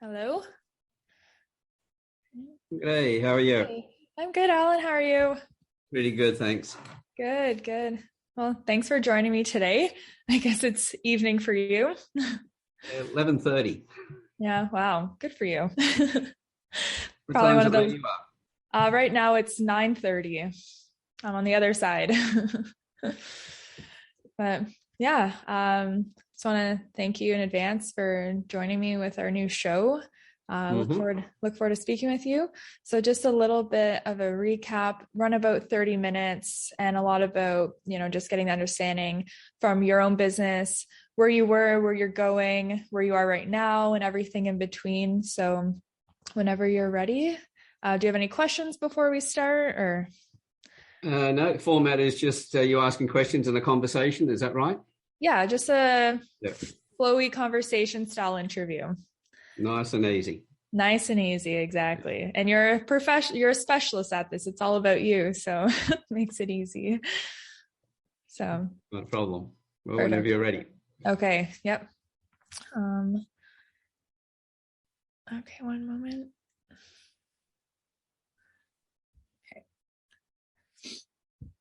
Hello. Hey, how are you? Hey. I'm good, Alan. How are you? Really good, thanks. Good, good. Well, thanks for joining me today. I guess it's evening for you. 11:30. Yeah, wow. Good for you. What Probably time's one it of where those. you are? Right now it's 9:30. I'm on the other side. But yeah, just want to thank you in advance for joining me with our new show. Look forward to speaking with you. So just a little bit of a recap, run about 30 minutes and a lot about, just getting the understanding from your own business, where you were, where you're going, where you are right now, and everything in between. So whenever you're ready, do you have any questions before we start or? No, format is just you asking questions in a conversation. Is that right? Yeah, just a flowy conversation style interview. Nice and easy. Nice and easy, exactly. And you're a specialist at this. It's all about you, so it makes it easy. So No problem. Well, perfect. whenever you're ready. Okay, yep. Okay, one moment.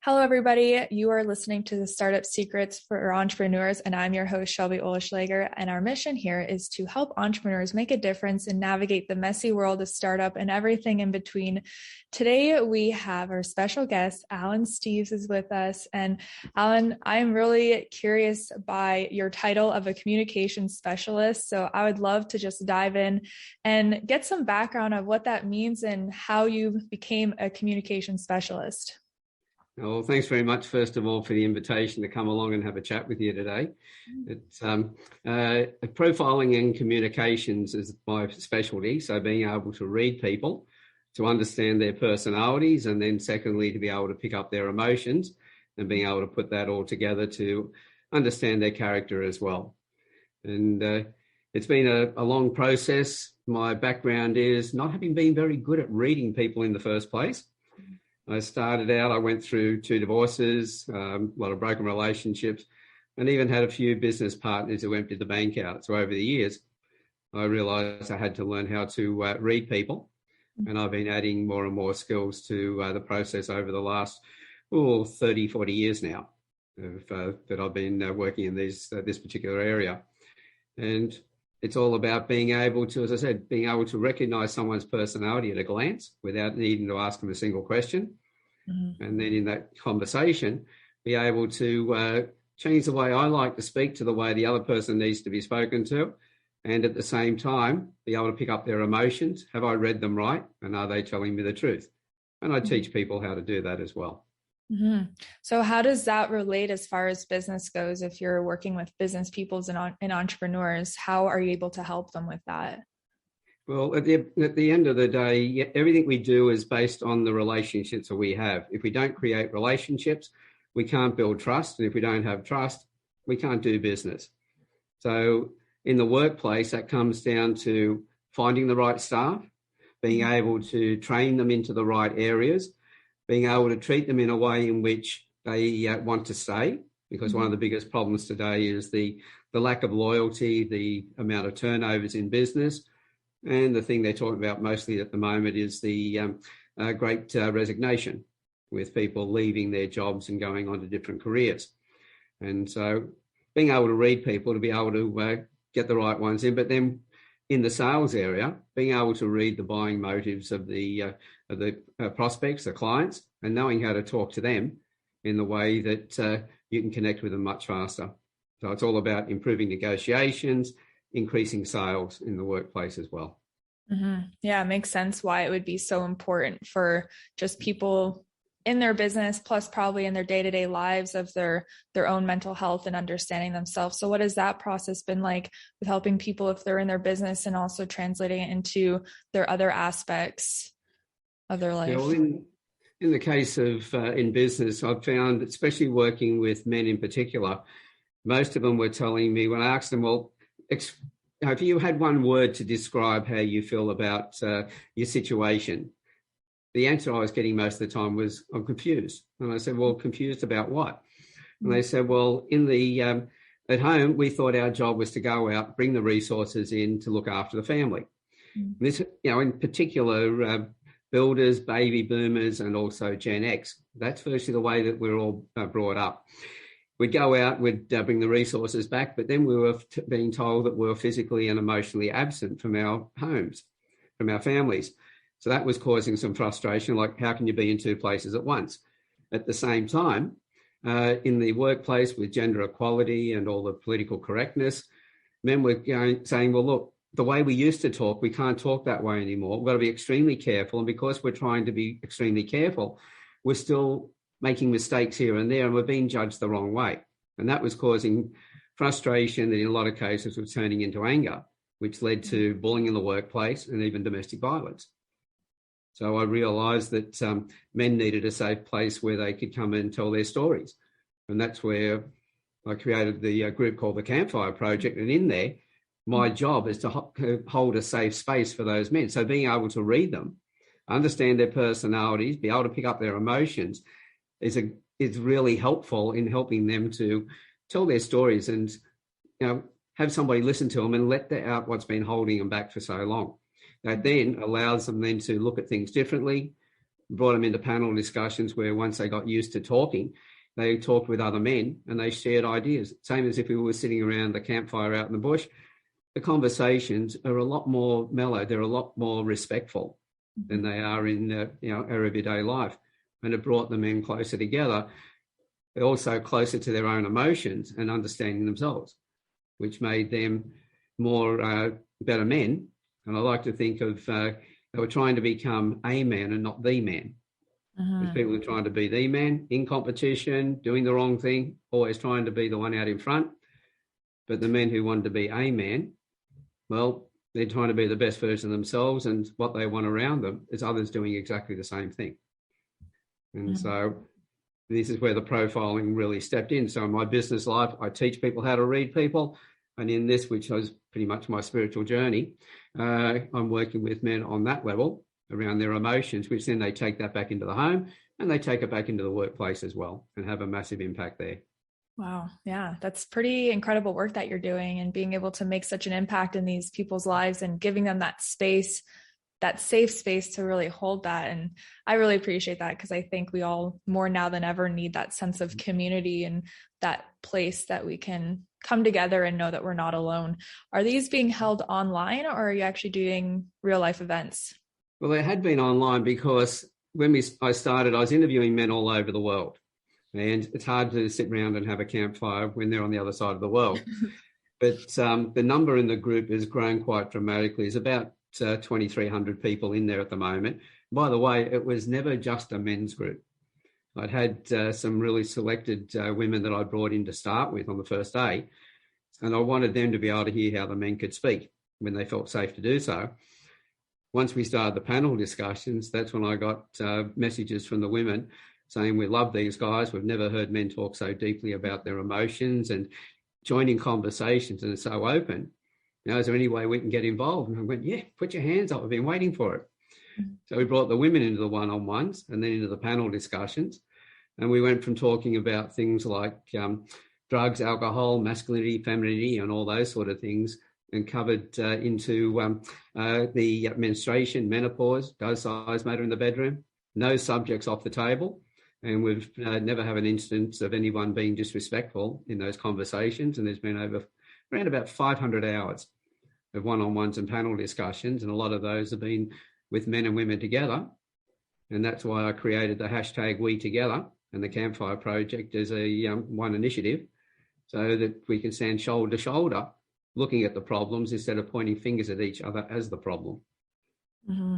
Hello, everybody. You are listening to the Startup Secrets for Entrepreneurs, and I'm your host, Shelby Oleschlager. And our mission here is to help entrepreneurs make a difference and navigate the messy world of startup and everything in between. Today, we have our special guest, Alan Steeves, is with us. And Alan, I'm really curious by your title of a communications specialist. So I would love to just dive in and get some background of what that means and how you became a communication specialist. Well, thanks very much, first of all, for the invitation to come along and have a chat with you today. It's profiling and communications is my specialty, so being able to read people, to understand their personalities, and then secondly, to be able to pick up their emotions and being able to put that all together to understand their character as well. And it's been a long process. My background is not having been very good at reading people in the first place. I started out, I went through 2 divorces, a lot of broken relationships, and even had a few business partners who emptied the bank out. So over the years, I realized I had to learn how to read people. And I've been adding more and more skills to the process over the last 30, 40 years now that I've been working in this particular area. And it's all about being able to, as I said, being able to recognize someone's personality at a glance without needing to ask them a single question. Mm-hmm. And then in that conversation, be able to change the way I like to speak to the way the other person needs to be spoken to. And at the same time, be able to pick up their emotions. Have I read them right? And are they telling me the truth? And I teach people how to do that as well. Mm-hmm. So how does that relate as far as business goes? If you're working with business people and entrepreneurs, how are you able to help them with that? Well, at the end of the day, everything we do is based on the relationships that we have. If we don't create relationships, we can't build trust. And if we don't have trust, we can't do business. So in the workplace, that comes down to finding the right staff, being able to train them into the right areas, being able to treat them in a way in which they want to stay, because one of the biggest problems today is the lack of loyalty, the amount of turnovers in business. And the thing they're talking about mostly at the moment is the great resignation, with people leaving their jobs and going on to different careers. And so being able to read people to be able to get the right ones in, but then in the sales area, being able to read the buying motives of the prospects, the clients, and knowing how to talk to them in the way that you can connect with them much faster. So it's all about improving negotiations, increasing sales in the workplace as well. Mm-hmm. Yeah, it makes sense why it would be so important for just people in their business, plus probably in their day-to-day lives of their own mental health and understanding themselves. So what has that process been like with helping people if they're in their business and also translating it into their other aspects of their life? Yeah, well, in the case of in business, I've found, especially working with men in particular, most of them were telling me when I asked them, well, if you had one word to describe how you feel about your situation, the answer I was getting most of the time was, I'm confused. And I said, well, confused about what? And they said, well, in the At home, we thought our job was to go out, bring the resources in to look after the family. This, in particular, builders, baby boomers, and also Gen X. That's virtually the way that we're all brought up. We'd go out, we'd bring the resources back, but then we were being told that we were physically and emotionally absent from our homes, from our families. So that was causing some frustration, like how can you be in two places at once? At the same time, in the workplace with gender equality and all the political correctness, men were saying, well, look, the way we used to talk, we can't talk that way anymore. We've got to be extremely careful. And because we're trying to be extremely careful, we're still making mistakes here and there, and we're being judged the wrong way. And that was causing frustration that in a lot of cases was turning into anger, which led to bullying in the workplace and even domestic violence. So I realised that men needed a safe place where they could come and tell their stories. And that's where I created the group called the Campfire Project. And in there, my job is to hold a safe space for those men. So being able to read them, understand their personalities, be able to pick up their emotions is really helpful in helping them to tell their stories and have somebody listen to them and let out what's been holding them back for so long. That then allows them then to look at things differently, brought them into panel discussions where once they got used to talking, they talked with other men and they shared ideas. Same as if we were sitting around the campfire out in the bush. The conversations are a lot more mellow. They're a lot more respectful than they are in our everyday life. And it brought the men closer together. They're also closer to their own emotions and understanding themselves, which made them more better men. And I like to think of they were trying to become a man and not the man. Because people are trying to be the man in competition, doing the wrong thing, always trying to be the one out in front. But the men who wanted to be a man, well, they're trying to be the best version of themselves, and what they want around them is others doing exactly the same thing. And so this is where the profiling really stepped in. So in my business life, I teach people how to read people. And in this, which was pretty much my spiritual journey, I'm working with men on that level around their emotions, which then they take that back into the home and they take it back into the workplace as well and have a massive impact there. Wow. Yeah. That's pretty incredible work that you're doing, and being able to make such an impact in these people's lives and giving them that space, that safe space to really hold that. And I really appreciate that, because I think we all more now than ever need that sense of community and that place that we can come together and know that we're not alone. Are these being held online, or are you actually doing real life events? Well, they had been online because when I started, I was interviewing men all over the world. And it's hard to sit around and have a campfire when they're on the other side of the world. But the number in the group has grown quite dramatically. There's about 2,300 people in there at the moment. By the way, it was never just a men's group. I'd had some really selected women that I brought in to start with on the first day, and I wanted them to be able to hear how the men could speak when they felt safe to do so. Once we started the panel discussions, that's when I got messages from the women saying, we love these guys. We've never heard men talk so deeply about their emotions and joining conversations, and it's so open. Is there any way we can get involved? And I went, yeah, put your hands up. I've been waiting for it. So we brought the women into the one-on-ones and then into the panel discussions. And we went from talking about things like drugs, alcohol, masculinity, femininity, and all those sort of things, and covered into the menstruation, menopause, does size matter in the bedroom, no subjects off the table. And we've never have an instance of anyone being disrespectful in those conversations. And there's been around about 500 hours of one-on-ones and panel discussions. And a lot of those have been with men and women together. And that's why I created the hashtag We Together and the Campfire Project as a one initiative, so that we can stand shoulder to shoulder looking at the problems instead of pointing fingers at each other as the problem. Mm-hmm.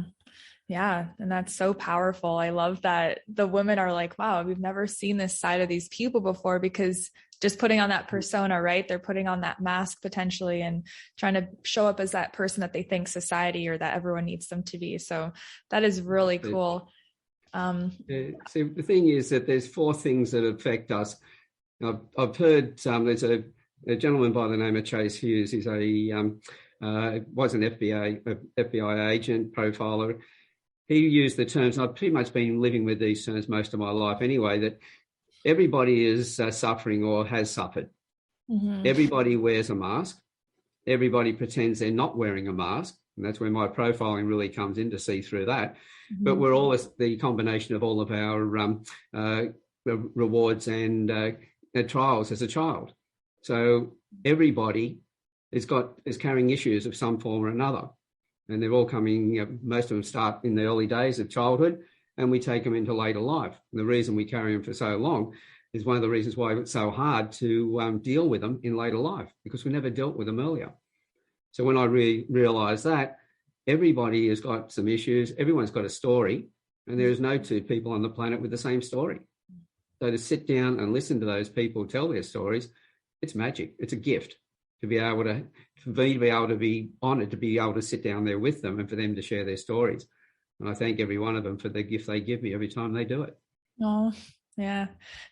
Yeah. And that's so powerful. I love that the women are like, wow, we've never seen this side of these people before, because just putting on that persona, right? They're putting on that mask potentially and trying to show up as that person that they think society or that everyone needs them to be. So that is really cool. See, the thing is that there's 4 things that affect us. I've heard there's a gentleman by the name of Chase Hughes. He's was an FBI agent, profiler. He used the terms, I've pretty much been living with these terms most of my life anyway, that everybody is suffering or has suffered. Everybody wears a mask. Everybody pretends they're not wearing a mask. And that's where my profiling really comes in, to see through that. But we're all the combination of all of our rewards and trials as a child. So everybody is carrying issues of some form or another. And they're all coming, most of them start in the early days of childhood, and we take them into later life. And the reason we carry them for so long is one of the reasons why it's so hard to deal with them in later life, because we never dealt with them earlier. So when I realised that everybody has got some issues, everyone's got a story, and there is no two people on the planet with the same story. So to sit down and listen to those people tell their stories, it's magic. It's a gift to be able to, for me to be able to be honoured to be able to sit down there with them and for them to share their stories. And I thank every one of them for the gift they give me every time they do it. Oh, yeah.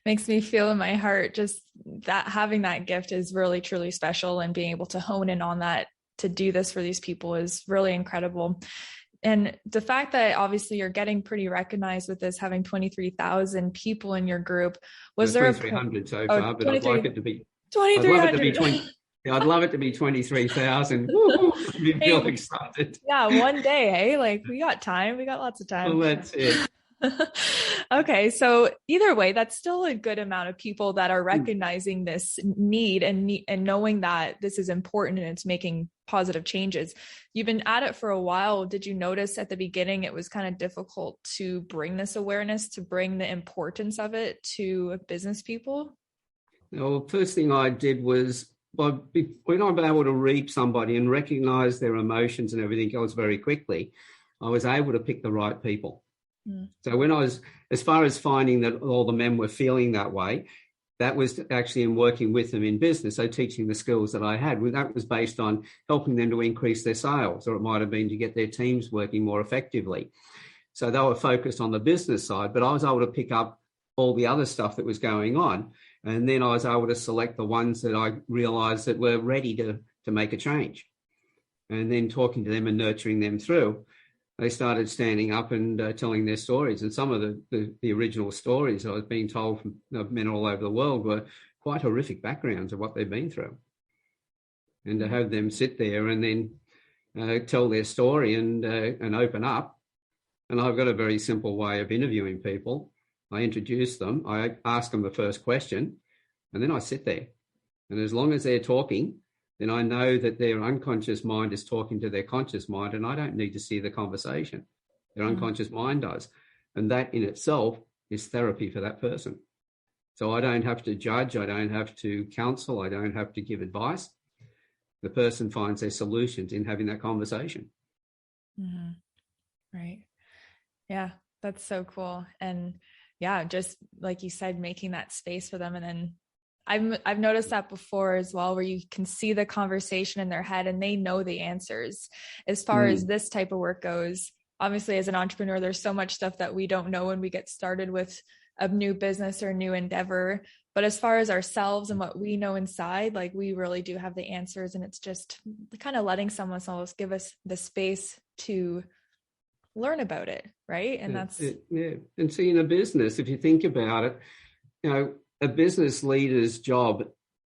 Makes me feel in my heart just that having that gift is really, truly special, and being able to hone in on that to do this for these people is really incredible. And the fact that obviously you're getting pretty recognized with this, having 23,000 people in your group, was there 2,300 so far, but I'd like it to be 2,300. I'd love it to be 23,000. I'd be feel excited. Yeah, one day, hey, like we got time. We got lots of time. Well, that's it. Okay, so either way, that's still a good amount of people that are recognizing this need and knowing that this is important and it's making positive changes. You've been at it for a while. Did you notice at the beginning it was kind of difficult to bring this awareness, to bring the importance of it to business people? Well, first thing I did was, when I'm able to read somebody and recognize their emotions and everything else very quickly, I was able to pick the right people. So when I was, as far as finding that all the men were feeling that way, that was actually in working with them in business. So teaching the skills that I had, that was based on helping them to increase their sales, or it might have been to get their teams working more effectively. So they were focused on the business side, but I was able to pick up all the other stuff that was going on. And then I was able to select the ones that I realized that were ready to make a change. And then talking to them and nurturing them through, they started standing up and telling their stories. And some of the original stories I was being told from men all over the world were quite horrific backgrounds of what they've been through. And to have them sit there and then tell their story and open up. And I've got a very simple way of interviewing people. I introduce them, I ask them the first question, and then I sit there. And as long as they're talking, then I know that their unconscious mind is talking to their conscious mind, and I don't need to see the conversation. Their unconscious mind does. And that in itself is therapy for that person. So I don't have to judge, I don't have to counsel, I don't have to give advice. The person finds their solutions in having that conversation. Mm-hmm. Right. Yeah, that's so cool. And yeah, just like you said, making that space for them. And then I've noticed that before as well, where you can see the conversation in their head and they know the answers. As far as this type of work goes, obviously as an entrepreneur, there's so much stuff that we don't know when we get started with a new business or a new endeavor. But as far as ourselves and what we know inside, like we really do have the answers. And it's just kind of letting someone else give us the space to learn about it. Right. And that's And see, in a business, if you think about it, a business leader's job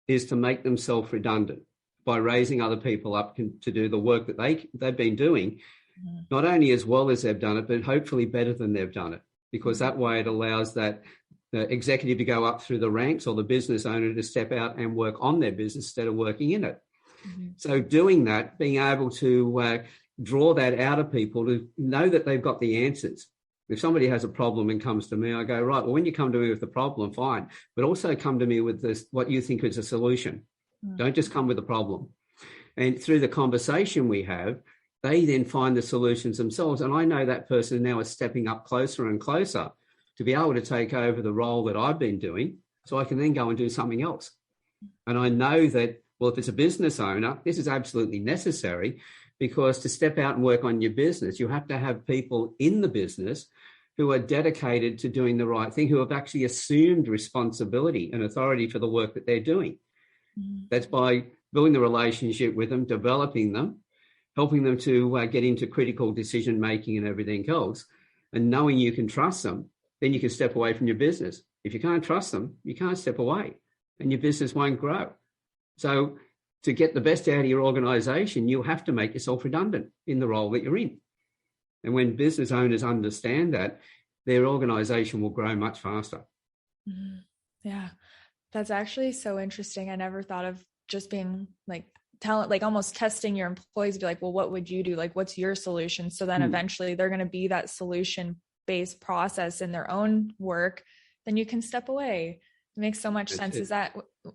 is to make themselves redundant by raising other people up to do the work that they've been doing, not only as well as they've done it, but hopefully better than they've done it, because that way it allows that the executive to go up through the ranks, or the business owner to step out and work on their business instead of working in it. So doing that, being able to draw that out of people to know that they've got the answers. If somebody has a problem and comes to me, I go, right, well, when you come to me with the problem, fine, but also come to me with this, what you think is a solution. Don't just come with a problem. And through the conversation we have, they then find the solutions themselves. And I know that person now is stepping up closer and closer to be able to take over the role that I've been doing, so I can then go and do something else. And I know that, well, if it's a business owner, this is absolutely necessary, because to step out and work on your business, you have to have people in the business who are dedicated to doing the right thing, who have actually assumed responsibility and authority for the work that they're doing. That's by building the relationship with them, developing them, helping them to get into critical decision making and everything else, and knowing you can trust them, then you can step away from your business. If you can't trust them, you can't step away, and your business won't grow. So to get the best out of your organization, you have to make yourself redundant in the role that you're in. And when business owners understand that, their organization will grow much faster. Mm-hmm. Yeah, that's actually so interesting. I never thought of just being like talent, like almost testing your employees, be like, well, what would you do? Like, what's your solution? So then eventually they're going to be that solution-based process in their own work. Then you can step away. It makes so much sense.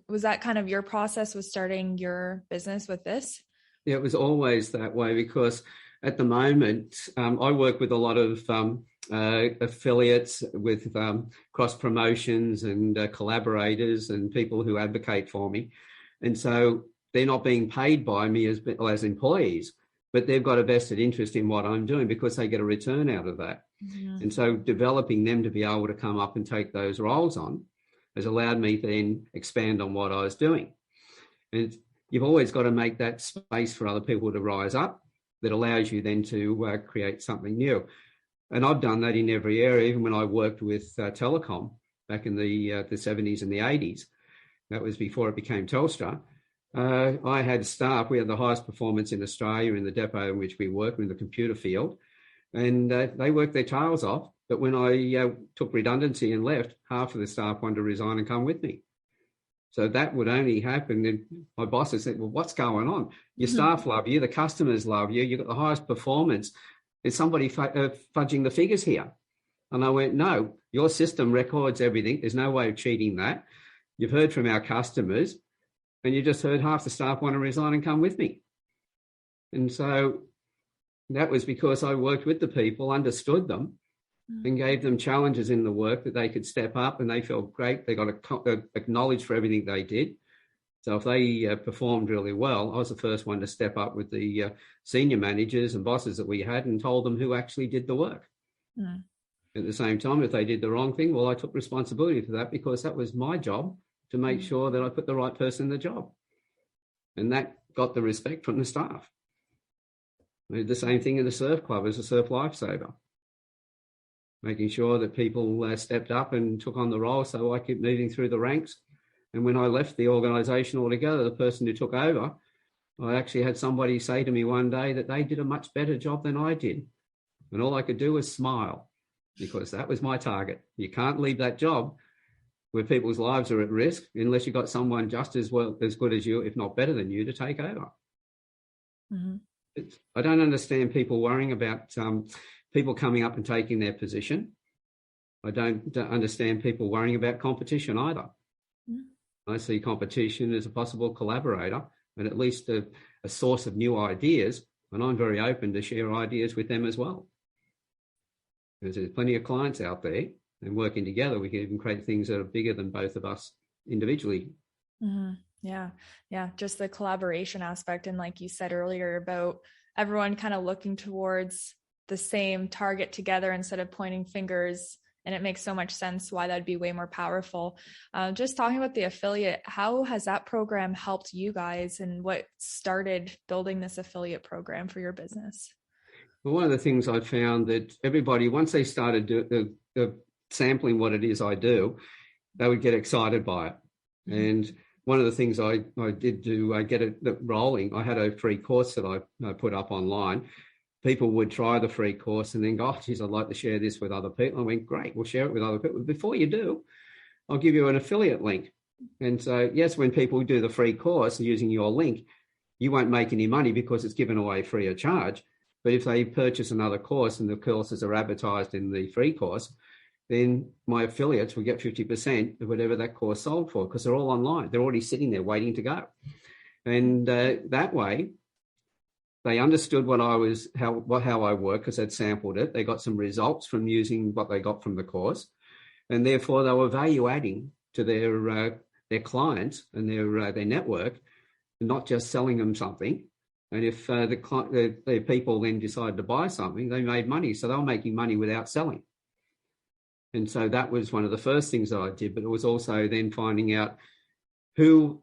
Was that kind of your process with starting your business with this? Yeah, it was always that way, because at the moment, I work with a lot of affiliates with cross promotions and collaborators and people who advocate for me. And so they're not being paid by me as employees, but they've got a vested interest in what I'm doing because they get a return out of that. Mm-hmm. And so developing them to be able to come up and take those roles on has allowed me to then expand on what I was doing. And you've always got to make that space for other people to rise up that allows you then to create something new. And I've done that in every area, even when I worked with telecom back in the 70s and the 80s. That was before it became Telstra. I had staff. We had the highest performance in Australia in the depot in which we worked, in the computer field. And they worked their tails off. But when I took redundancy and left, half of the staff wanted to resign and come with me. So that would only happen. And my bosses said, well, what's going on? Your staff love you. The customers love you. You've got the highest performance. Is somebody fudging the figures here? And I went, no, your system records everything. There's no way of cheating that. You've heard from our customers, and you just heard half the staff want to resign and come with me. And so that was because I worked with the people, understood them, and gave them challenges in the work that they could step up, and they felt great. They got acknowledged for everything they did. So if they performed really well, I was the first one to step up with the senior managers and bosses that we had and told them who actually did the work. Mm. At the same time, if they did the wrong thing, well, I took responsibility for that because that was my job to make sure that I put the right person in the job. And that got the respect from the staff. I did the same thing in the surf club as a surf lifesaver, making sure that people stepped up and took on the role so I kept moving through the ranks. And when I left the organisation altogether, the person who took over, I actually had somebody say to me one day that they did a much better job than I did. And all I could do was smile, because that was my target. You can't leave that job where people's lives are at risk unless you've got someone just as good as you, if not better than you, to take over. Mm-hmm. I don't understand people worrying about people coming up and taking their position. I don't understand people worrying about competition either. Mm-hmm. I see competition as a possible collaborator and at least a source of new ideas, and I'm very open to share ideas with them as well. Because there's plenty of clients out there, and working together, we can even create things that are bigger than both of us individually. Mm-hmm. Yeah. Just the collaboration aspect. And like you said earlier about everyone kind of looking towards the same target together instead of pointing fingers. And it makes so much sense why that'd be way more powerful. Just talking about the affiliate, how has that program helped you guys, and what started building this affiliate program for your business? Well, one of the things I found that everybody, once they started sampling what it is I do, they would get excited by it. Mm-hmm. And one of the things I did to get it rolling, I had a free course that I put up online. People would try the free course and then go, oh, geez, I'd like to share this with other people. I went, great, we'll share it with other people. Before you do, I'll give you an affiliate link. And so, yes, when people do the free course using your link, you won't make any money because it's given away free of charge. But if they purchase another course and the courses are advertised in the free course, then my affiliates will get 50% of whatever that course sold for, because they're all online. They're already sitting there waiting to go. And that way, they understood how I work, because I'd sampled it. They got some results from using what they got from the course, and therefore they were value adding to their clients and their network, not just selling them something. And if the people then decided to buy something, they made money. So they were making money without selling. And so that was one of the first things that I did. But it was also then finding out who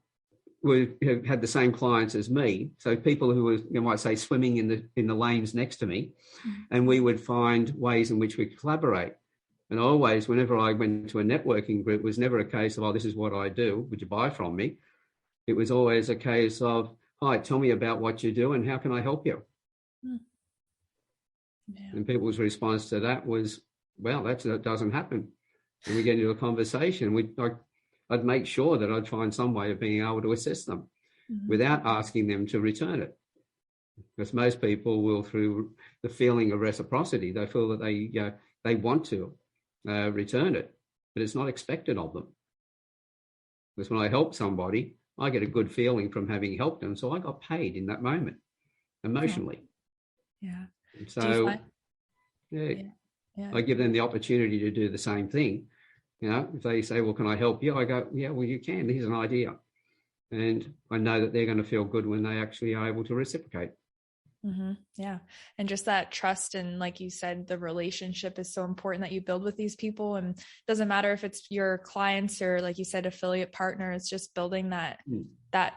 had the same clients as me. So people who were, you might say, swimming in the lanes next to me. Mm-hmm. And we would find ways in which we could collaborate. And always, whenever I went to a networking group, it was never a case of, oh, this is what I do, would you buy from me? it was always a case of, hi, tell me about what you do and how can I help you? Yeah. And people's response to that was, well, that doesn't happen. And we get into a conversation. I'd make sure that I'd find some way of being able to assist them without asking them to return it. Because most people will, through the feeling of reciprocity, they feel that they want to return it, but it's not expected of them. Because when I help somebody, I get a good feeling from having helped them. So I got paid in that moment, emotionally. Yeah. And so I give them the opportunity to do the same thing. You know, if they say, well, can I help you? I go, yeah, well, you can. Here's an idea. And I know that they're going to feel good when they actually are able to reciprocate. Yeah. And just that trust. And like you said, the relationship is so important that you build with these people. And it doesn't matter if it's your clients or, like you said, affiliate partners, just building that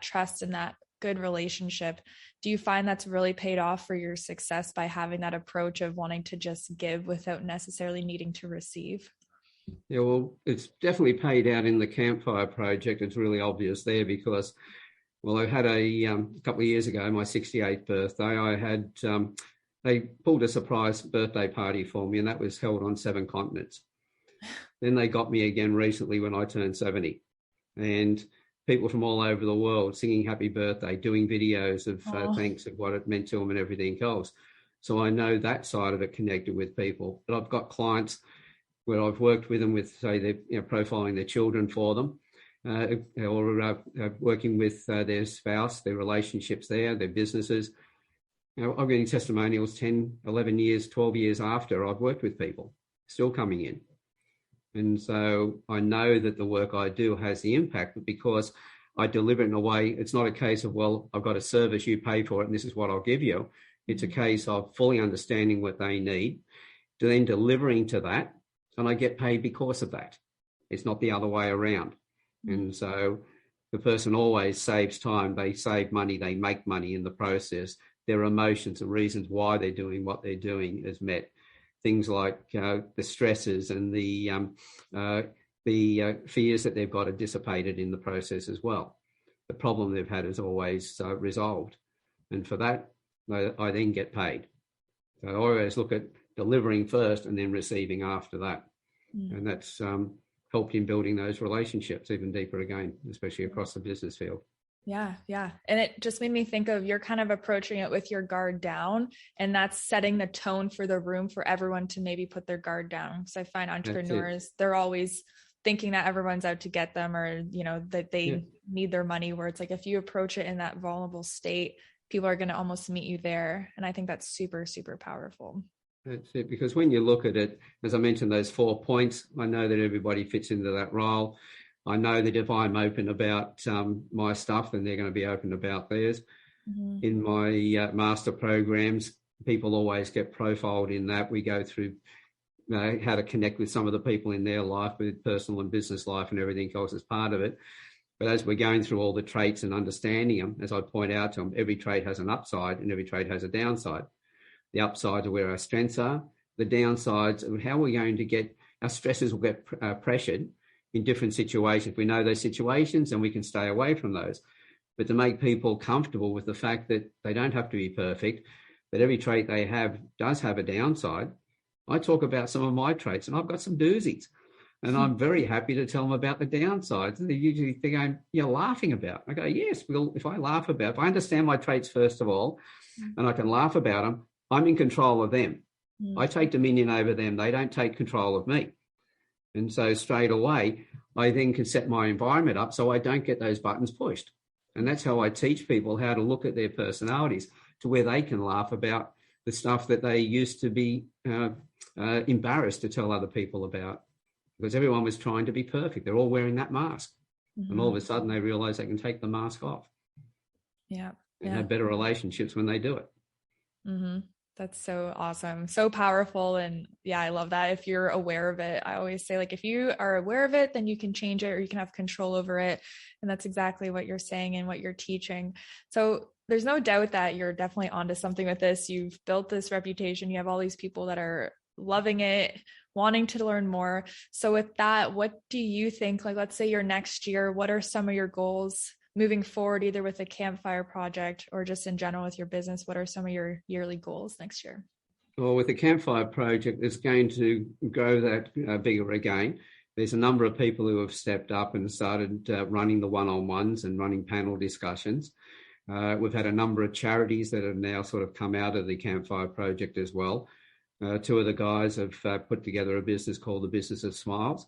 trust and that good relationship. Do you find that's really paid off for your success by having that approach of wanting to just give without necessarily needing to receive? Yeah, well, it's definitely paid out in the Campfire project. It's really obvious there because, well, I had a couple of years ago, my 68th birthday, I had, they pulled a surprise birthday party for me, and that was held on 7 continents. Then they got me again recently when I turned 70, and people from all over the world singing happy birthday, doing videos of thanks of what it meant to them and everything else. So I know that side of it connected with people. But I've got clients where I've worked with them with, say, they're profiling their children for them, or working with their spouse, their relationships there, their businesses. You know, I'm getting testimonials 10, 11 years, 12 years after I've worked with people, still coming in. And so I know that the work I do has the impact, but because I deliver it in a way, it's not a case of, well, I've got a service, you pay for it, and this is what I'll give you. It's a case of fully understanding what they need, then delivering to that, and I get paid because of that. It's not the other way around. And so the person always saves time, they save money, they make money in the process. Their emotions and reasons why they're doing what they're doing is met. Things like the stresses and the fears that they've got are dissipated in the process as well. The problem they've had is always resolved. And for that, I then get paid. So I always look at delivering first and then receiving after that. And that's helped in building those relationships even deeper again, especially across the business field. Yeah. And it just made me think of, you're kind of approaching it with your guard down, and that's setting the tone for the room for everyone to maybe put their guard down. So I find entrepreneurs, they're always thinking that everyone's out to get them, or, you know, that they need their money, where it's like, if you approach it in that vulnerable state, people are going to almost meet you there. And I think that's super, super powerful. That's it, because when you look at it, as I mentioned, those 4 points, I know that everybody fits into that role. I know that if I'm open about my stuff, then they're going to be open about theirs. In my master programs, people always get profiled in that. We go through how to connect with some of the people in their life, with personal and business life and everything else as part of it. But as we're going through all the traits and understanding them, as I point out to them, every trait has an upside and every trait has a downside. The upsides are where our strengths are. The downsides are how we're going to get, our stresses will get pressured in different situations. We know those situations and we can stay away from those. But to make people comfortable with the fact that they don't have to be perfect, that every trait they have does have a downside. I talk about some of my traits, and I've got some doozies. And I'm very happy to tell them about the downsides. And they usually think you're laughing about. I go, yes, well, if I understand my traits first of all, and I can laugh about them, I'm in control of them. I take dominion over them. They don't take control of me. And so straight away, I then can set my environment up so I don't get those buttons pushed. And that's how I teach people how to look at their personalities, to where they can laugh about the stuff that they used to be embarrassed to tell other people about, because everyone was trying to be perfect. They're all wearing that mask. And all of a sudden they realize they can take the mask off. And have better relationships when they do it. That's so awesome. So powerful. And yeah, I love that. If you're aware of it, I always say, like, if you are aware of it, then you can change it, or you can have control over it. And that's exactly what you're saying and what you're teaching. So there's no doubt that you're definitely onto something with this. You've built this reputation. You have all these people that are loving it, wanting to learn more. So with that, what do you think, like, let's say your next year, what are some of your goals moving forward, either with the Campfire project or just in general with your business, what are some of your yearly goals next year? Well, with the Campfire project, it's going to grow that bigger again. There's a number of people who have stepped up and started running the one-on-ones and running panel discussions. We've had a number of charities that have now sort of come out of the Campfire project as well. Two of the guys have put together a business called the Business of Smiles.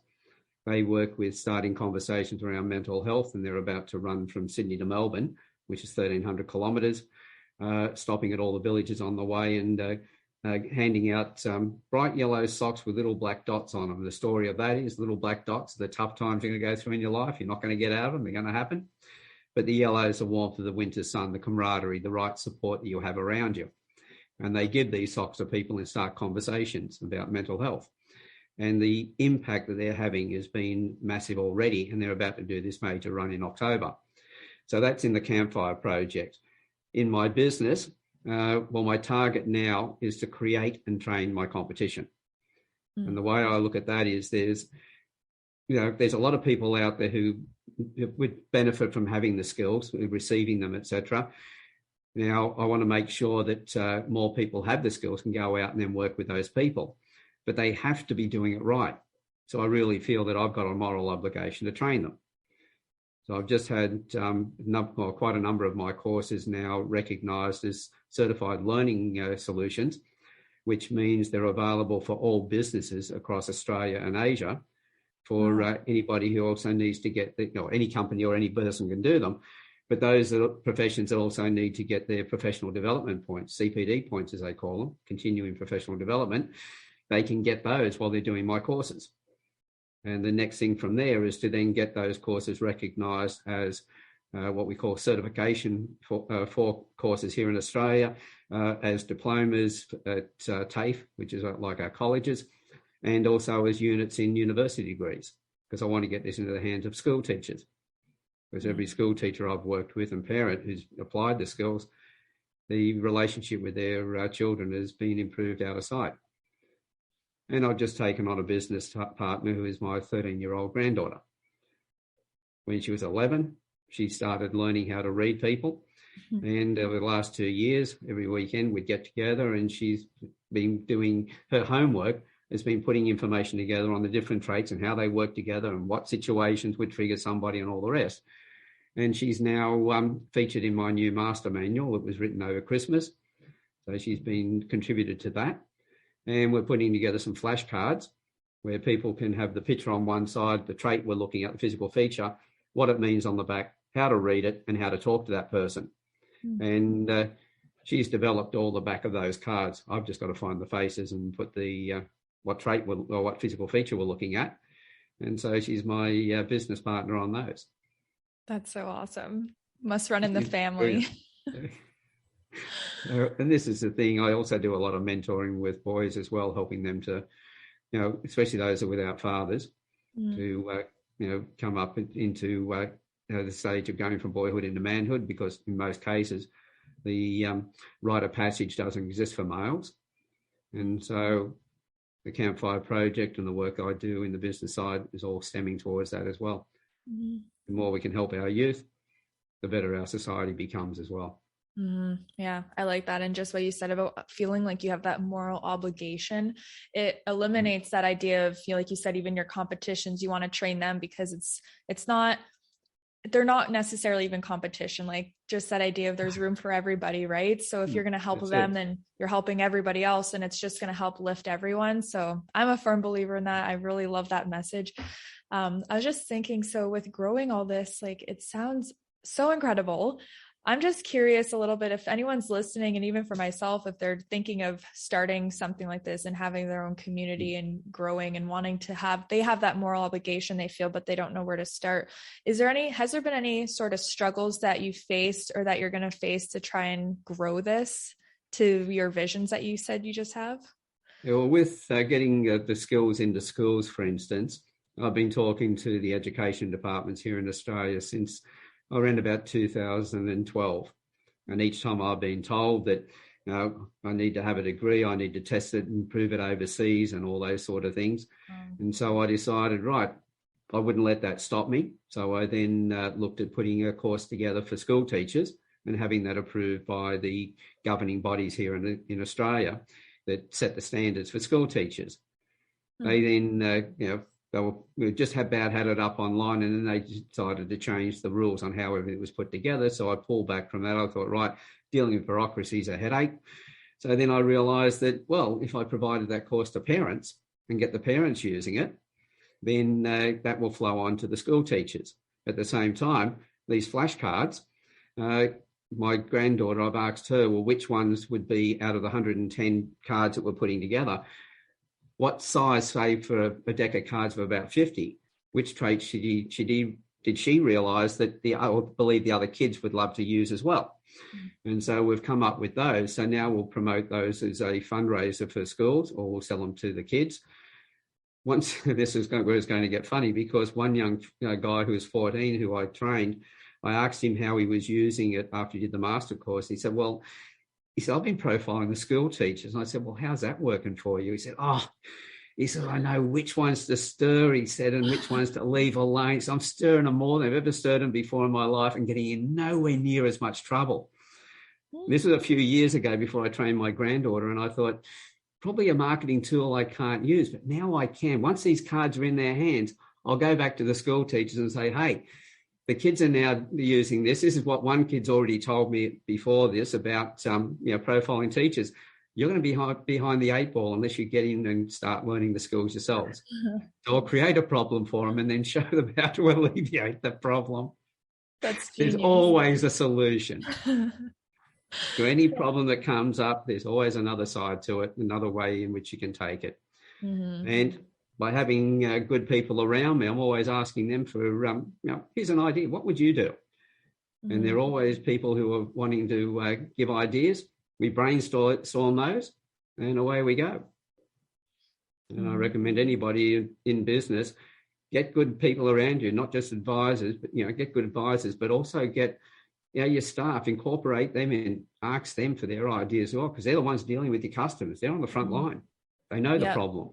They work with starting conversations around mental health, and they're about to run from Sydney to Melbourne, which is 1,300 kilometres, stopping at all the villages on the way and handing out bright yellow socks with little black dots on them. The story of that is little black dots, the tough times you're going to go through in your life, you're not going to get out of them, they're going to happen. But the yellow is the warmth of the winter sun, the camaraderie, the right support that you'll have around you. And they give these socks to people and start conversations about mental health. And the impact that they're having has been massive already, and they're about to do this major run in October. So that's in the Campfire project. In my business, my target now is to create and train my competition. And the way I look at that is there's a lot of people out there who would benefit from having the skills, receiving them, etc. Now, I want to make sure that more people have the skills, can go out and then work with those people, but they have to be doing it right. So I really feel that I've got a moral obligation to train them. So I've just had quite a number of my courses now recognised as certified learning solutions, which means they're available for all businesses across Australia and Asia for anybody who also needs to get, any company or any person can do them. But those professions that also need to get their professional development points, CPD points as they call them, continuing professional development, they can get those while they're doing my courses. And the next thing from there is to then get those courses recognised as what we call certification for courses here in Australia, as diplomas at TAFE, which is like our colleges, and also as units in university degrees, because I want to get this into the hands of school teachers. Because every school teacher I've worked with and parent who's applied the skills, the relationship with their children has been improved out of sight. And I've just taken on a business partner who is my 13-year-old granddaughter. When she was 11, she started learning how to read people. And over the last 2 years, every weekend we'd get together, and she's been doing her homework, has been putting information together on the different traits and how they work together and what situations would trigger somebody and all the rest. And she's now featured in my new master manual that was written over Christmas. So she's been contributed to that. And we're putting together some flashcards where people can have the picture on one side, the trait we're looking at, the physical feature, what it means on the back, how to read it, and how to talk to that person. And she's developed all the back of those cards. I've just got to find the faces and put the what trait or what physical feature we're looking at. And so she's my business partner on those. That's so awesome. Must run in the family. And this is the thing, I also do a lot of mentoring with boys as well, helping them to, especially those who are without fathers, to, come up into the stage of going from boyhood into manhood, because in most cases, the rite of passage doesn't exist for males. And so the Campfire project and the work I do in the business side is all stemming towards that as well. The more we can help our youth, the better our society becomes as well. Yeah, I like that. And just what you said about feeling like you have that moral obligation, it eliminates that idea of, like you said, even your competitions, you want to train them because they're not necessarily even competition, like just that idea of there's room for everybody, right? So if you're going to help them, then you're helping everybody else, and it's just going to help lift everyone. So I'm a firm believer in that. I really love that message. I was just thinking, so with growing all this, like, it sounds so incredible. I'm just curious a little bit if anyone's listening, and even for myself, if they're thinking of starting something like this and having their own community and growing and wanting to they have that moral obligation they feel, but they don't know where to start. Has there been any sort of struggles that you faced or that you're going to face to try and grow this to your visions that you said you just have? Yeah, well, with getting the skills into schools, for instance, I've been talking to the education departments here in Australia since around about 2012. And each time I've been told that, I need to have a degree, I need to test it and prove it overseas and all those sort of things. And so I decided, right, I wouldn't let that stop me. So I then looked at putting a course together for school teachers and having that approved by the governing bodies here in Australia that set the standards for school teachers. They then, we just about had it up online, and then they decided to change the rules on how everything was put together. So I pulled back from that. I thought, right, dealing with bureaucracy is a headache. So then I realised that, well, if I provided that course to parents and get the parents using it, then that will flow on to the school teachers. At the same time, these flashcards, my granddaughter, I've asked her, well, which ones would be out of the 110 cards that we're putting together? What size, say, for a deck of cards of about 50? Which traits did she realise that I believe the other kids would love to use as well? And so we've come up with those. So now we'll promote those as a fundraiser for schools, or we'll sell them to the kids. Once this is where it's going to get funny, because one young guy who was 14 who I trained, I asked him how he was using it after he did the master course. He said, I've been profiling the school teachers. And I said, well, how's that working for you? He said, I know which ones to stir, he said, and which ones to leave alone. So I'm stirring them more than I've ever stirred them before in my life and getting in nowhere near as much trouble. This was a few years ago before I trained my granddaughter, and I thought, probably a marketing tool I can't use, but now I can. Once these cards are in their hands, I'll go back to the school teachers and say, hey, the kids are now using this. This is what one kid's already told me before this about profiling teachers. You're going to be behind the eight ball unless you get in and start learning the skills yourselves. So I'll create a problem for them and then show them how to alleviate the problem. That's genius. There's always a solution. To any problem that comes up, there's always another side to it, another way in which you can take it. And by having good people around me, I'm always asking them for, here's an idea. What would you do? And they're always people who are wanting to give ideas. We brainstorm those, and away we go. And I recommend anybody in business, get good people around you, not just advisors, but, get good advisors, but also get your staff, incorporate them and ask them for their ideas as well, because they're the ones dealing with your customers. They're on the front line. They know the problem.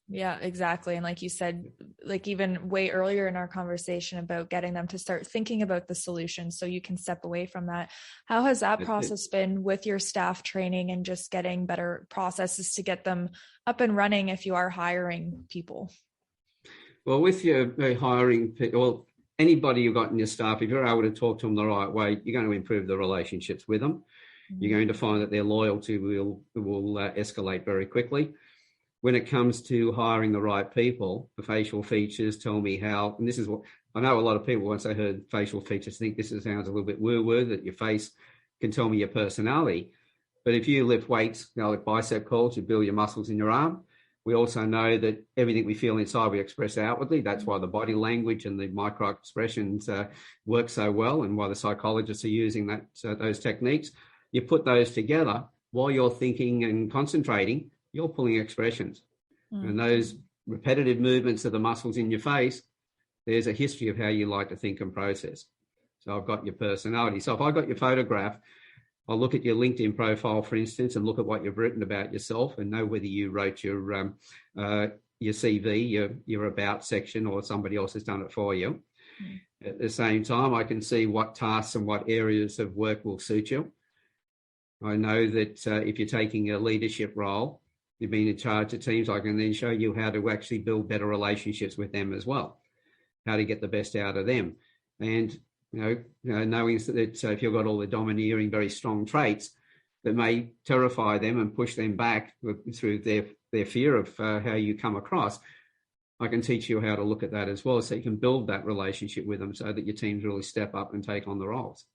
Yeah, exactly. And like you said, like even way earlier in our conversation about getting them to start thinking about the solution so you can step away from that. How has that process been with your staff training and just getting better processes to get them up and running if you are hiring people? Well, with your hiring people, anybody you've got in your staff, if you're able to talk to them the right way, you're going to improve the relationships with them. You're going to find that their loyalty will escalate very quickly. When it comes to hiring the right people, the facial features tell me how, and this is what, I know a lot of people, once they heard facial features, think this sounds a little bit woo-woo, that your face can tell me your personality. But if you lift weights, like bicep curls, you build your muscles in your arm. We also know that everything we feel inside, we express outwardly. That's why the body language and the micro expressions work so well, and why the psychologists are using those techniques. You put those together while you're thinking and concentrating, you're pulling expressions. And those repetitive movements of the muscles in your face, there's a history of how you like to think and process. So I've got your personality. So if I got your photograph, I'll look at your LinkedIn profile, for instance, and look at what you've written about yourself and know whether you wrote your CV, your about section, or somebody else has done it for you. At the same time, I can see what tasks and what areas of work will suit you. I know that if you're taking a leadership role, you've been in charge of teams, I can then show you how to actually build better relationships with them as well, how to get the best out of them. And knowing that if you've got all the domineering, very strong traits that may terrify them and push them back through their fear of how you come across, I can teach you how to look at that as well, so you can build that relationship with them so that your teams really step up and take on the roles.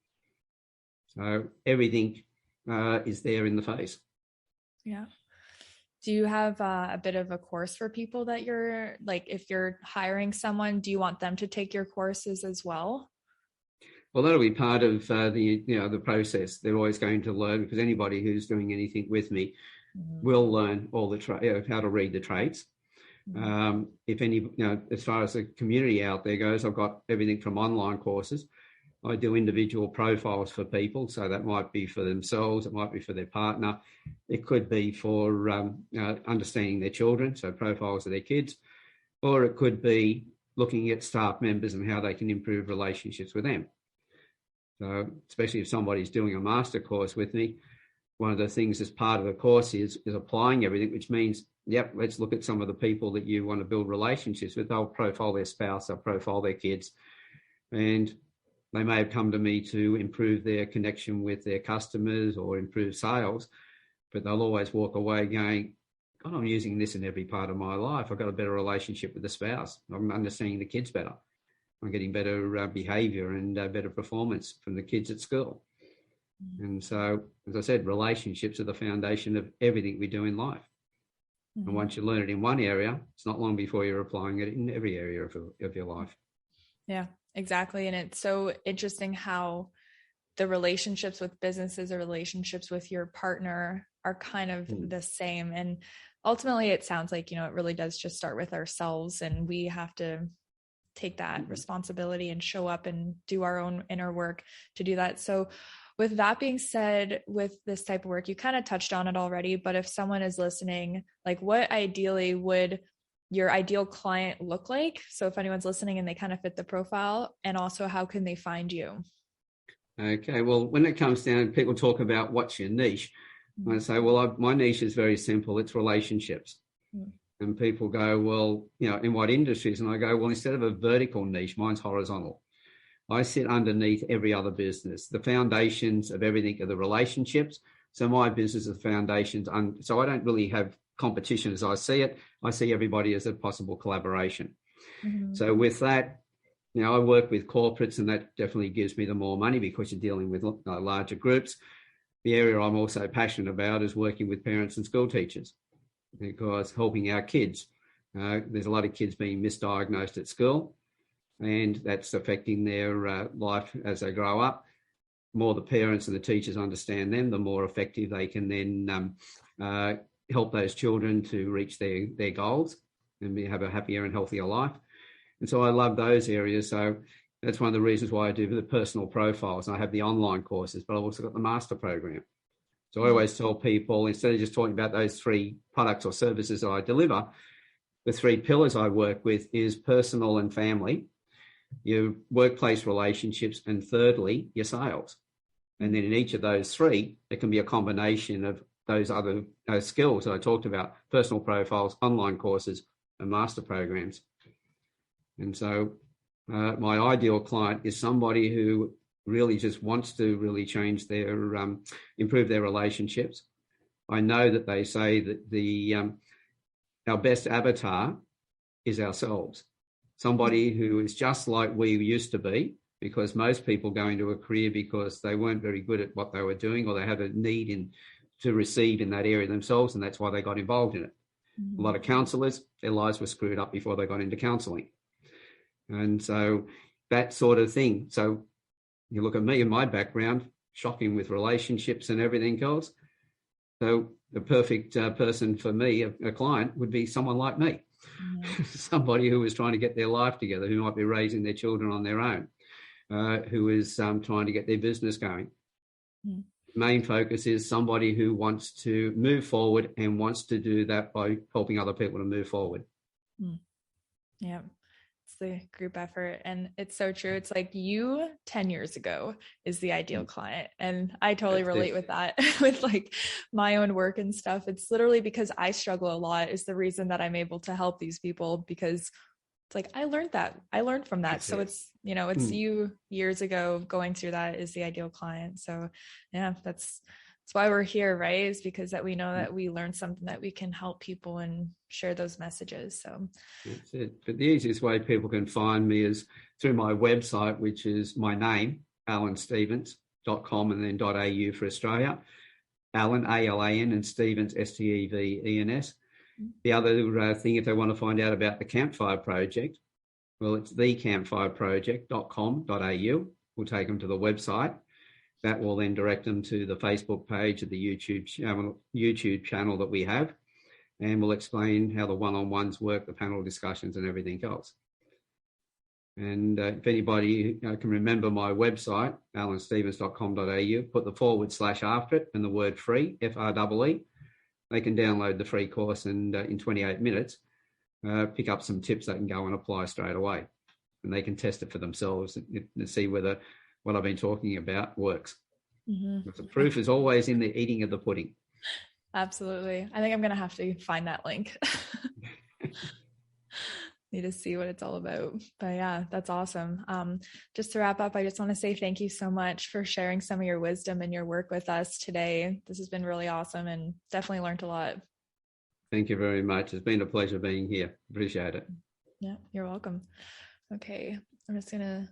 So everything is there in the face. Yeah. Do you have a bit of a course for people that you're, like, if you're hiring someone, do you want them to take your courses as well? Well, that'll be part of the process. They're always going to learn, because anybody who's doing anything with me will learn all the how to read the traits. If any, as far as the community out there goes, I've got everything from online courses. I do individual profiles for people, so that might be for themselves, it might be for their partner, it could be for understanding their children, so profiles of their kids, or it could be looking at staff members and how they can improve relationships with them. So especially if somebody's doing a master course with me, one of the things as part of the course is applying everything, which means, yep, let's look at some of the people that you want to build relationships with. They'll profile their spouse, they'll profile their kids, and they may have come to me to improve their connection with their customers or improve sales, but they'll always walk away going, God, I'm using this in every part of my life. I've got a better relationship with the spouse. I'm understanding the kids better. I'm getting better behaviour and better performance from the kids at school. And so, as I said, relationships are the foundation of everything we do in life. And once you learn it in one area, it's not long before you're applying it in every area of your life. Yeah, exactly. And it's so interesting how the relationships with businesses or relationships with your partner are kind of the same. And ultimately, it sounds like, it really does just start with ourselves, and we have to take that responsibility and show up and do our own inner work to do that. So with that being said, with this type of work, you kind of touched on it already, but if someone is listening, like what ideally would your ideal client look like? So if anyone's listening and they kind of fit the profile, and also how can they find you? Okay, well, when it comes down, people talk about what's your niche. I say, well, my niche is very simple. It's relationships. And people go, well, in what industries? And I go, well, instead of a vertical niche, mine's horizontal. I sit underneath every other business. The foundations of everything are the relationships. So my business is the foundations. So I don't really have competition as I see it. I see everybody as a possible collaboration. So with that, I work with corporates, and that definitely gives me the more money because you're dealing with larger groups. The area I'm also passionate about is working with parents and school teachers, because helping our kids. There's a lot of kids being misdiagnosed at school, and that's affecting their life as they grow up. The more the parents and the teachers understand them, the more effective they can then help those children to reach their goals and have a happier and healthier life. And so I love those areas. So that's one of the reasons why I do the personal profiles. I have the online courses, but I've also got the master program. So I always tell people, instead of just talking about those 3 products or services that I deliver, the 3 pillars I work with is personal and family, your workplace relationships, and thirdly, your sales. And then in each of those 3, it can be a combination of those other skills that I talked about: personal profiles, online courses, and master programs. And so my ideal client is somebody who really just wants to really change their, improve their relationships. I know that they say that our best avatar is ourselves. Somebody who is just like we used to be, because most people go into a career because they weren't very good at what they were doing, or they have a need to receive in that area themselves, and that's why they got involved in it. A lot of counsellors, their lives were screwed up before they got into counselling. And so that sort of thing. So you look at me and my background, shocking with relationships and everything else. So the perfect person for me, a client, would be someone like me. Somebody who is trying to get their life together, who might be raising their children on their own, who is trying to get their business going. Main focus is somebody who wants to move forward and wants to do that by helping other people to move forward. Yeah. The group effort. And it's so true. It's like you 10 years ago is the ideal client. And I totally relate with that, with like my own work and stuff. It's literally because I struggle a lot is the reason that I'm able to help these people, because it's like, I learned from that. So it's, it's you years ago going through that is the ideal client. So yeah, that's why we're here, right? Is because that we know that we learned something that we can help people and share those messages. So that's it. But the easiest way people can find me is through my website, which is my name, alanstevens.com, and then .au for Australia. Alan, A-L-A-N, and Stevens, S-T-E-V-E-N-S. The other thing, if they want to find out about the Campfire project, well, it's thecampfireproject.com.au. We'll take them to the website. That will then direct them to the Facebook page of the YouTube channel that we have, and we'll explain how the one-on-ones work, the panel discussions, and everything else. And if anybody can remember my website, alanstevens.com.au, put the / after it and the word free, F-R-E-E, they can download the free course, and in 28 minutes, pick up some tips they can go and apply straight away, and they can test it for themselves and see whether what I've been talking about works. Mm-hmm. The proof is always in the eating of the pudding. Absolutely. I think I'm going to have to find that link. Need to see what it's all about. But yeah, that's awesome. Just to wrap up, I just want to say thank you so much for sharing some of your wisdom and your work with us today. This has been really awesome and definitely learned a lot. Thank you very much. It's been a pleasure being here. Appreciate it. Yeah, you're welcome. Okay, I'm just going to